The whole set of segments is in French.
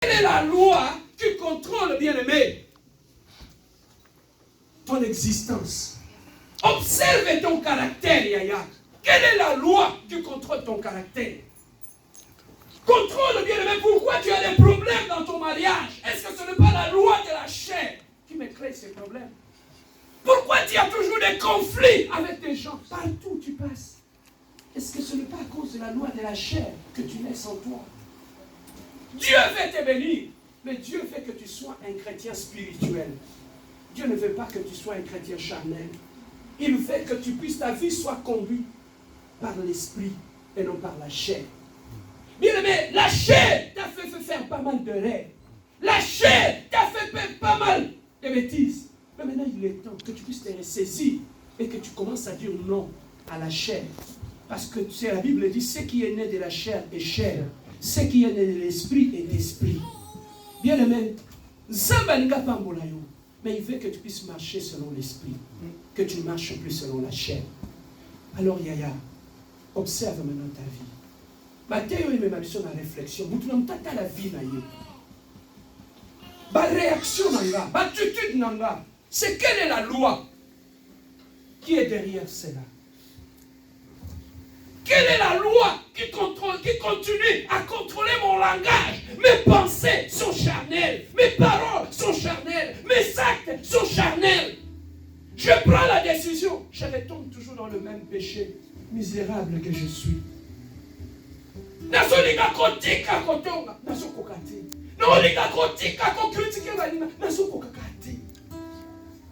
Quelle est la loi qui contrôle, bien-aimé, ton existence? Observe ton caractère, Yaya. Quelle est la loi qui contrôle ton caractère? Contrôle, bien-aimé, pourquoi tu as des problèmes dans ton mariage? Est-ce que ce n'est pas la loi de la chair qui me crée ces problèmes? Pourquoi tu as toujours des conflits avec des gens partout où tu passes? Est-ce que ce n'est pas à cause de la loi de la chair que tu laisses en toi? Dieu veut te bénir, mais Dieu veut que tu sois un chrétien spirituel. Dieu ne veut pas que tu sois un chrétien charnel. Il veut que ta vie soit conduite par l'esprit et non par la chair. Bien aimé, la chair t'a fait faire pas mal de rêves. La chair t'a fait faire pas mal de bêtises. Mais maintenant, il est temps que tu puisses te ressaisir et que tu commences à dire non à la chair. Parce que la Bible dit, ce qui est né de la chair est chair. Ce qui est né de l'esprit est esprit. Bien aimé, mais il veut que tu puisses marcher selon l'esprit. Que tu ne marches plus selon la chair. Alors, Yaya, observe maintenant ta vie. Matteo, il m'a dit sur la réflexion. Vous ne pas la vie, ma réaction, ma attitude, c'est quelle est la loi qui est derrière cela? Quelle est la loi qui continue à contrôler mon langage? Mes pensées sont charnelles, mes paroles sont charnelles, mes actes sont charnels. Je prends la décision, je retombe toujours dans le même péché misérable que je suis.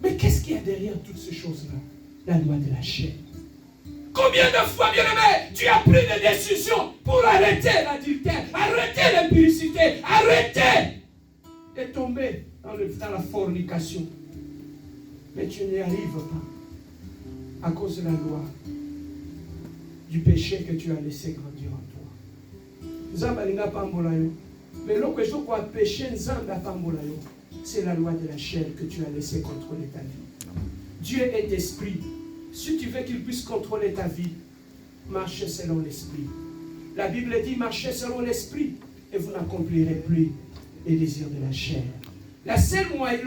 Mais qu'est-ce qu'il y a derrière toutes ces choses-là? La loi de la chair. Combien de fois, bien-aimé, tu as pris des décisions pour arrêter l'adultère, arrêter l'impudicité, arrêter de tomber dans la fornication. Mais tu n'y arrives pas à cause de la loi du péché que tu as laissé grandir en toi. Mais lorsque je crois péché, c'est la loi de la chair que tu as laissé contrôler ta vie. Dieu est esprit. Si tu veux qu'il puisse contrôler ta vie, marchez selon l'esprit. La Bible dit, marchez selon l'esprit et vous n'accomplirez plus les désirs de la chair. Le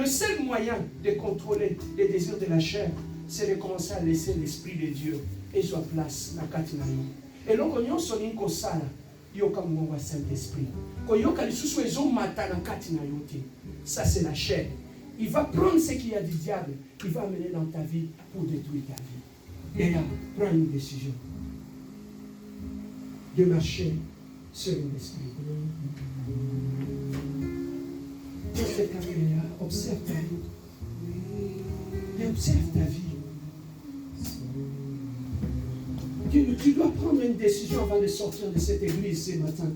seul moyen de contrôler les désirs de la chair, c'est de commencer à laisser l'esprit de Dieu et sa place na kati na yo. Et donc on y a kosala yoka mungu wa Saint-Esprit. Ko yoka lisusu ezo mata na kati na yo te. Ça c'est la chair. Il va prendre ce qu'il y a du diable, il va amener dans ta vie pour détruire ta vie. Et là, prends une décision de marcher selon l'esprit. Observe ta vie. Et observe ta vie. Tu dois prendre une décision avant de sortir de cette église ce matin.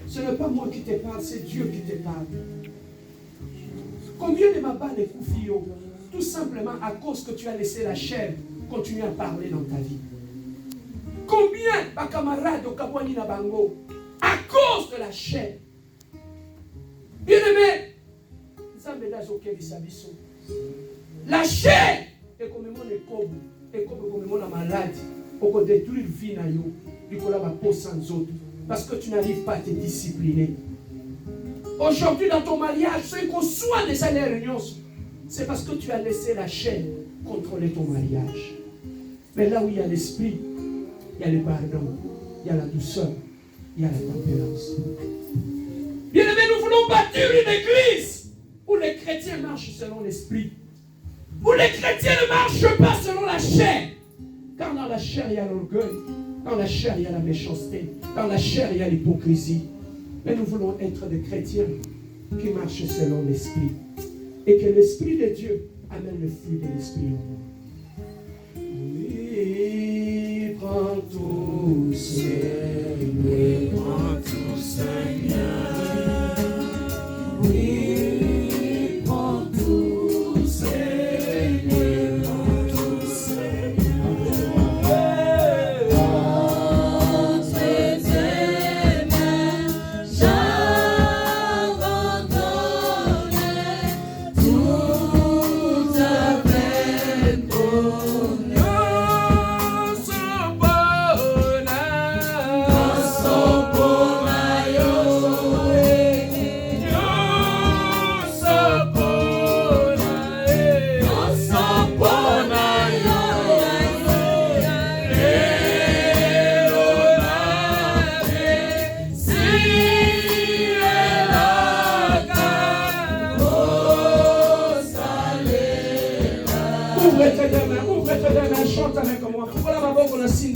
Ce n'est pas moi qui te parle, c'est Dieu qui te parle. Combien de m'abat les koufio? Tout simplement à cause que tu as laissé la chair continuer à parler dans ta vie. Combien de camarades au Kabouani Nabango à cause de la chair? Bien-aimé, la chair est comme mon écobe, et comme mon maladie, pour détruire la vie na yo, du coup là va pas sans autres, parce que tu n'arrives pas à te discipliner. Aujourd'hui dans ton mariage, ceux qu'on soit des réunions, c'est parce que tu as laissé la chair contrôler ton mariage. Mais là où il y a l'esprit, il y a le pardon, il y a la douceur, il y a la tempérance. Bien aimé, nous voulons bâtir une église où les chrétiens marchent selon l'esprit. Où les chrétiens ne marchent pas selon la chair. Car dans la chair, il y a l'orgueil. Dans la chair, il y a la méchanceté. Dans la chair, il y a l'hypocrisie. Mais nous voulons être des chrétiens qui marchent selon l'esprit. Et que l'esprit de Dieu amène le fruit de l'esprit en nous. Oui, prends tout, Seigneur. Prends tout, Seigneur. Oui, prends tout, Seigneur. Prends tout, Seigneur.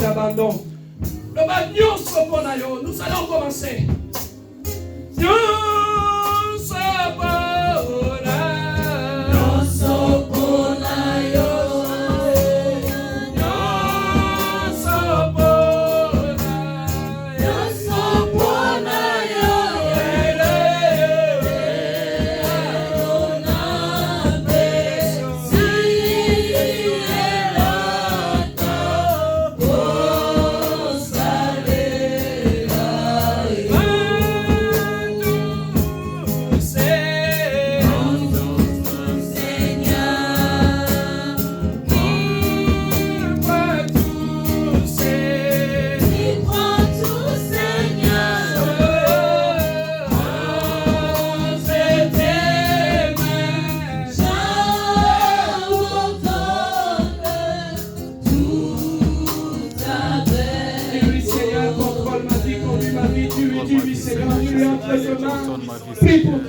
d'abandon. Nous allons commencer. Prie pour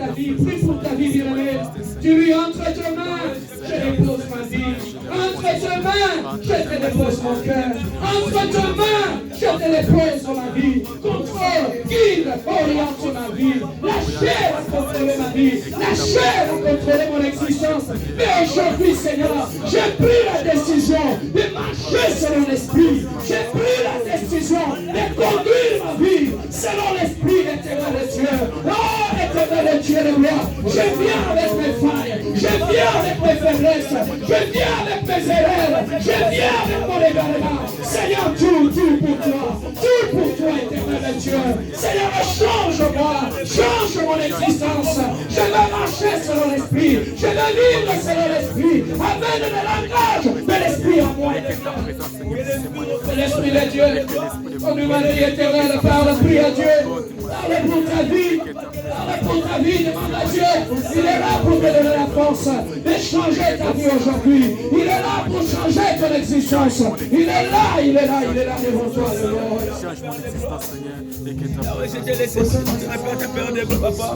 ta vie, bien-aimé. Tu lui entres tes mains, je dépose ma vie. Entre tes mains, je te dépose mon cœur. Entre tes mains, je te dépose ma vie. Contrôle, guide, oriente ma vie. La chair a contrôlé ma vie. La chair a contrôlé mon existence. Mais aujourd'hui, Seigneur, j'ai pris la décision de marcher selon l'esprit. J'ai pris la décision de conduire ma vie selon l'esprit éternel de Dieu. Oh, éternel Dieu de roi, je viens avec mes failles, je viens avec mes faiblesses, je viens avec mes erreurs, je viens avec mon égarement. Seigneur, tout pour toi, éternel Dieu. Seigneur, change-moi, change mon existence. Je veux marcher selon l'esprit, je veux vivre selon l'esprit. Amène le langage de l'esprit en moi. L'esprit de Dieu, ton humanité éternelle, parle, prie à Dieu. Parle pour ta vie, demande à Dieu. Il est là pour te donner la force de changer ta vie aujourd'hui. Il est là pour changer ton existence. Il est là devant toi. Change mon existence, Seigneur. Je t'ai laissé, tu n'as pas peur de papa.